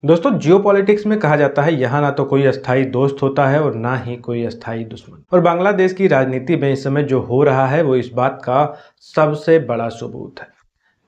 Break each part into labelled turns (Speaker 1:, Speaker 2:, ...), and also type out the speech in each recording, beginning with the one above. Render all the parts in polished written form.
Speaker 1: दोस्तों जियोपॉलिटिक्स में कहा जाता है यहाँ ना तो कोई अस्थायी दोस्त होता है और ना ही कोई अस्थायी दुश्मन। और बांग्लादेश की राजनीति में इस समय जो हो रहा है वो इस बात का सबसे बड़ा सबूत है।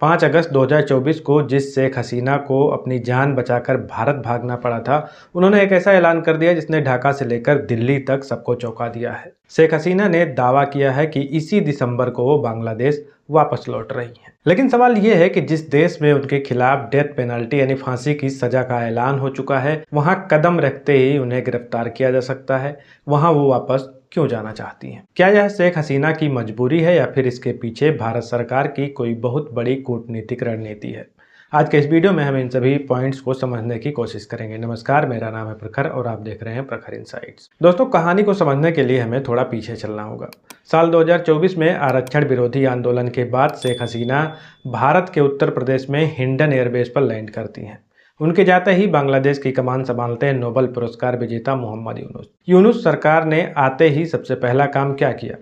Speaker 1: 5 अगस्त 2024 को जिस शेख हसीना को अपनी जान बचाकर भारत भागना पड़ा था, उन्होंने एक ऐसा ऐलान कर दिया जिसने ढाका से लेकर दिल्ली तक सबको चौंका दिया है। शेख हसीना ने दावा किया है कि इसी दिसंबर को वो बांग्लादेश वापस लौट रही हैं। लेकिन सवाल ये है कि जिस देश में उनके खिलाफ डेथ पेनल्टी यानी फांसी की सजा का ऐलान हो चुका है, वहां कदम रखते ही उन्हें गिरफ्तार किया जा सकता है। वहां वो वापस क्यों जाना चाहती हैं? क्या यह शेख हसीना की मजबूरी है या फिर इसके पीछे भारत सरकार की कोई बहुत बड़ी कूटनीतिक रणनीति है? आज के इस वीडियो में हम इन सभी पॉइंट्स को समझने की कोशिश करेंगे। नमस्कार, मेरा नाम है प्रखर और आप देख रहे हैं प्रखर इनसाइट्स। दोस्तों, कहानी को समझने के लिए हमें थोड़ा पीछे चलना होगा। साल 2024 में आरक्षण विरोधी आंदोलन के बाद शेख हसीना भारत के उत्तर प्रदेश में हिंडन एयरबेस पर लैंड करती हैं। उनके जाते ही बांग्लादेश की कमान संभालते हैं नोबेल पुरस्कार विजेता मोहम्मद यूनुस। यूनुस सरकार ने आते ही सबसे पहला काम क्या किया?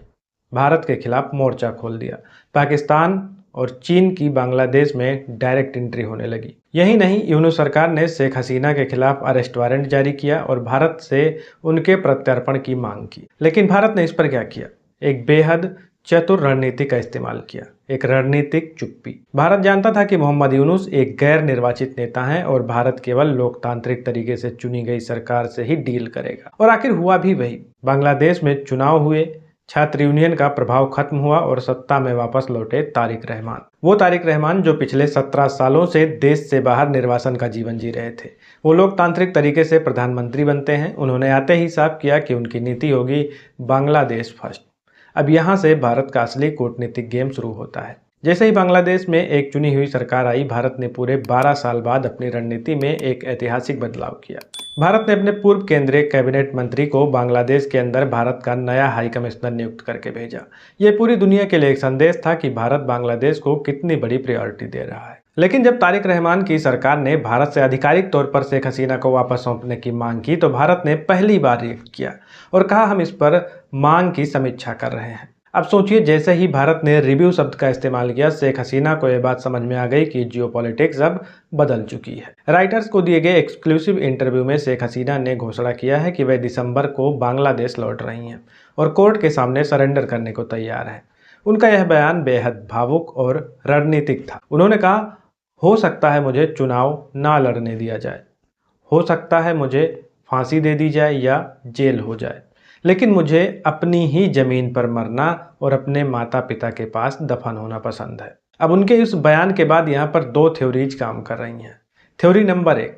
Speaker 1: भारत के खिलाफ मोर्चा खोल दिया। पाकिस्तान और चीन की बांग्लादेश में डायरेक्ट एंट्री होने लगी। यही नहीं, यूनुस सरकार ने शेख हसीना के खिलाफ अरेस्ट वारंट जारी किया और भारत से उनके प्रत्यर्पण की मांग की। लेकिन भारत ने इस पर क्या किया? एक बेहद चतुर रणनीति का इस्तेमाल किया, एक रणनीतिक चुप्पी। भारत जानता था कि मोहम्मद यूनुस एक गैर निर्वाचित नेता हैं और भारत केवल लोकतांत्रिक तरीके से चुनी गई सरकार से ही डील करेगा। और आखिर हुआ भी वही। बांग्लादेश में चुनाव हुए, छात्र यूनियन का प्रभाव खत्म हुआ और सत्ता में वापस लौटे तारिक रहमान। वो तारिक रहमान जो पिछले 17 सालों से देश से बाहर निर्वासन का जीवन जी रहे थे, वो लोकतांत्रिक तरीके से प्रधानमंत्री बनते हैं। उन्होंने आते ही साफ किया कि उनकी नीति होगी बांग्लादेश फर्स्ट। अब यहाँ से भारत का असली कूटनीतिक गेम शुरू होता है। जैसे ही बांग्लादेश में एक चुनी हुई सरकार आई, भारत ने पूरे 12 साल बाद अपनी रणनीति में एक ऐतिहासिक बदलाव किया। भारत ने अपने पूर्व केंद्रीय कैबिनेट मंत्री को बांग्लादेश के अंदर भारत का नया हाई कमिश्नर नियुक्त करके भेजा। ये पूरी दुनिया के लिए एक संदेश था कि भारत बांग्लादेश को कितनी बड़ी प्रायोरिटी दे रहा है। लेकिन जब तारिक रहमान की सरकार ने भारत से आधिकारिक तौर पर शेख हसीना को वापस सौंपने की मांग की, तो भारत ने पहली बार रिएक्ट किया और कहा, हम इस पर मांग की समीक्षा कर रहे हैं। अब सोचिए, जैसे ही भारत ने रिव्यू शब्द का इस्तेमाल किया, शेख हसीना को यह बात समझ में आ गई कि जियोपॉलिटिक्स अब बदल चुकी है। राइटर्स को दिए गए एक्सक्लूसिव इंटरव्यू में शेख हसीना ने घोषणा किया है कि वह दिसंबर को बांग्लादेश लौट रही हैं और कोर्ट के सामने सरेंडर करने को तैयार हैं। उनका यह बयान बेहद भावुक और रणनीतिक था। उन्होंने कहा, हो सकता है मुझे चुनाव ना लड़ने दिया जाए, हो सकता है मुझे फांसी दे दी जाए या जेल हो जाए, लेकिन मुझे अपनी ही जमीन पर मरना और अपने माता पिता के पास दफन होना पसंद है। अब उनके इस बयान के बाद यहाँ पर 2 थ्योरीज काम कर रही हैं। थ्योरी नंबर 1,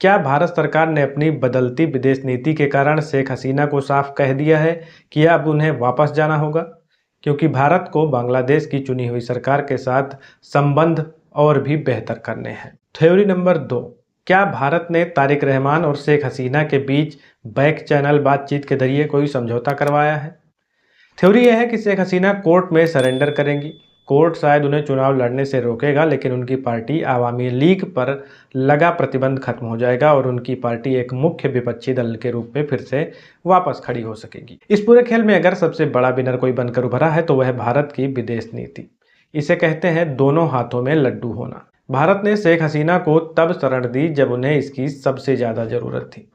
Speaker 1: क्या भारत सरकार ने अपनी बदलती विदेश नीति के कारण शेख हसीना को साफ कह दिया है कि अब उन्हें वापस जाना होगा, क्योंकि भारत को बांग्लादेश की चुनी हुई सरकार के साथ संबंध और भी बेहतर करने हैं। थ्योरी नंबर 2, क्या भारत ने तारिक रहमान और शेख हसीना के बीच बैक चैनल बातचीत के जरिए कोई समझौता करवाया है? थ्योरी यह है कि शेख हसीना कोर्ट में सरेंडर करेंगी। कोर्ट शायद उन्हें चुनाव लड़ने से रोकेगा, लेकिन उनकी पार्टी आवामी लीग पर लगा प्रतिबंध खत्म हो जाएगा और उनकी पार्टी एक मुख्य विपक्षी दल के रूप में फिर से वापस खड़ी हो सकेगी। इस पूरे खेल में अगर सबसे बड़ा विनर कोई बनकर उभरा है तो वह भारत की विदेश नीति। इसे कहते हैं दोनों हाथों में लड्डू होना। भारत ने शेख हसीना को तब शरण दी जब उन्हें इसकी सबसे ज्यादा जरूरत थी।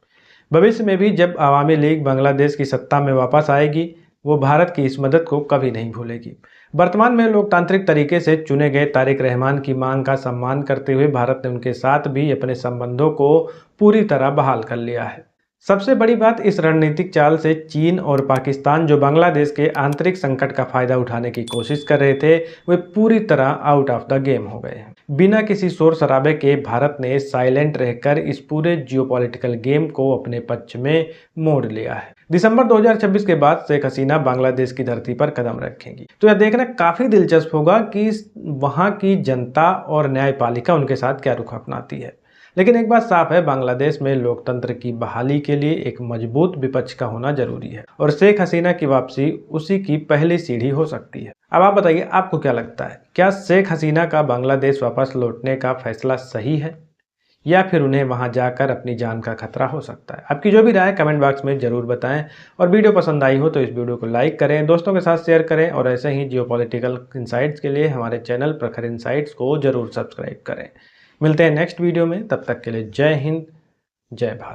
Speaker 1: भविष्य में भी जब आवामी लीग बांग्लादेश की सत्ता में वापस आएगी, वो भारत की इस मदद को कभी नहीं भूलेगी। वर्तमान में लोकतांत्रिक तरीके से चुने गए तारिक रहमान की मांग का सम्मान करते हुए भारत ने उनके साथ भी अपने संबंधों को पूरी तरह बहाल कर लिया है। सबसे बड़ी बात, इस रणनीतिक चाल से चीन और पाकिस्तान, जो बांग्लादेश के आंतरिक संकट का फायदा उठाने की कोशिश कर रहे थे, वे पूरी तरह आउट ऑफ द गेम हो गए हैं। बिना किसी शोर शराबे के भारत ने साइलेंट रहकर इस पूरे जियोपॉलिटिकल गेम को अपने पक्ष में मोड़ लिया है। दिसंबर 2026 के बाद शेख हसीना बांग्लादेश की धरती पर कदम रखेंगी, तो यह देखना काफी दिलचस्प होगा कि वहां की जनता और न्यायपालिका उनके साथ क्या रुख अपनाती है। लेकिन एक बात साफ है, बांग्लादेश में लोकतंत्र की बहाली के लिए एक मजबूत विपक्ष का होना जरूरी है और शेख हसीना की वापसी उसी की पहली सीढ़ी हो सकती है। अब आप बताइए, आपको क्या लगता है? क्या शेख हसीना का बांग्लादेश वापस लौटने का फैसला सही है या फिर उन्हें वहां जाकर अपनी जान का खतरा हो सकता है? आपकी जो भी राय कमेंट बॉक्स में जरूर बताएं और वीडियो पसंद आई हो तो इस वीडियो को लाइक करें, दोस्तों के साथ शेयर करें और ऐसे ही जियोपॉलिटिकल इनसाइट्स के लिए हमारे चैनल प्रखर इनसाइट्स को जरूर सब्सक्राइब करें। मिलते हैं नेक्स्ट वीडियो में, तब तक के लिए जय हिंद, जय भारत।